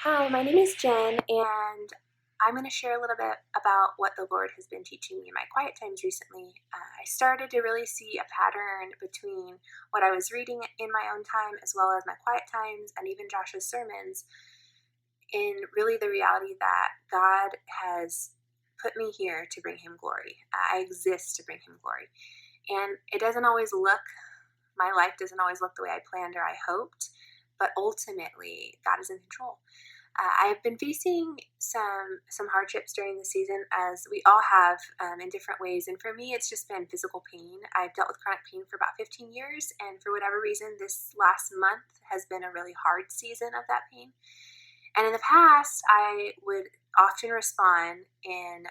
Hi, my name is Jen, and I'm going to share a little bit about what the Lord has been teaching me in my quiet times recently. I started to really see a pattern between what I was reading in my own time, as well as my quiet times, and even Josh's sermons, in really the reality that God has put me here to bring Him glory. I exist to bring Him glory. And it doesn't always look, my life doesn't always look the way I planned or I hoped, but ultimately, God is in control. I've been facing some hardships during the season, as we all have, in different ways. And for me, it's just been physical pain. I've dealt with chronic pain for about 15 years, and for whatever reason, this last month has been a really hard season of that pain. And in the past, I would often respond in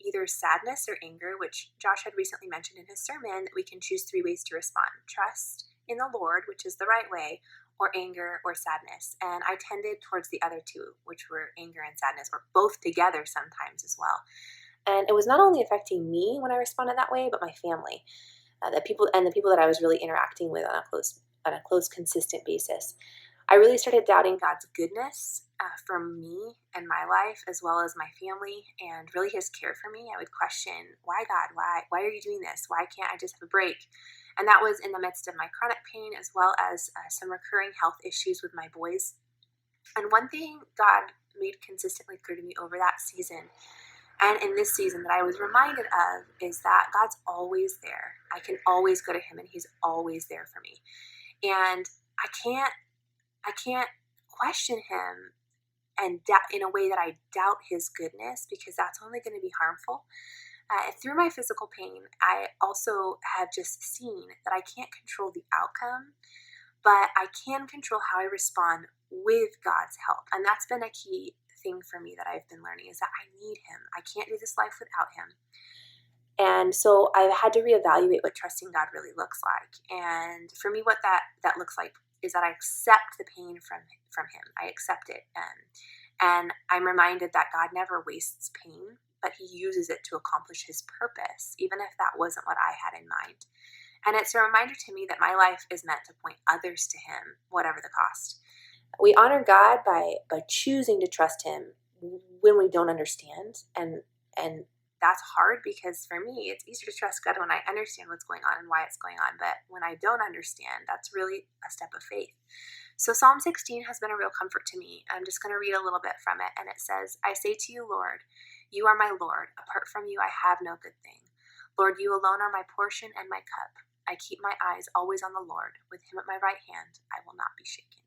either sadness or anger, which Josh had recently mentioned in his sermon, that we can choose three ways to respond: trust in the Lord, which is the right way, or anger or sadness. And I tended towards the other two, which were anger and sadness, or both together sometimes as well. And it was not only affecting me when I responded that way, but my family, the people that I was really interacting with on a close, consistent basis. I really started doubting God's goodness for me and my life, as well as my family, and really His care for me. I would question, why God? Why are you doing this? Why can't I just have a break? And that was in the midst of my chronic pain, as well as some recurring health issues with my boys. And one thing God made consistently clear to me over that season, and in this season, that I was reminded of, is that God's always there. I can always go to Him, and He's always there for me. And I can't question Him and in a way that I doubt His goodness, because that's only going to be harmful. Through my physical pain, I also have just seen that I can't control the outcome, but I can control how I respond with God's help. And that's been a key thing for me that I've been learning, is that I need Him. I can't do this life without Him. And so I've had to reevaluate what trusting God really looks like. And for me, what that looks like is that I accept the pain from Him. I accept it. And I'm reminded that God never wastes pain, but He uses it to accomplish His purpose, even if that wasn't what I had in mind. And it's a reminder to me that my life is meant to point others to Him, whatever the cost. We honor God by choosing to trust Him when we don't understand. And that's hard, because for me, it's easier to trust God when I understand what's going on and why it's going on. But when I don't understand, that's really a step of faith. So Psalm 16 has been a real comfort to me. I'm just going to read a little bit from it. And it says, "I say to you, Lord, you are my Lord. Apart from you, I have no good thing. Lord, you alone are my portion and my cup. I keep my eyes always on the Lord. With Him at my right hand, I will not be shaken."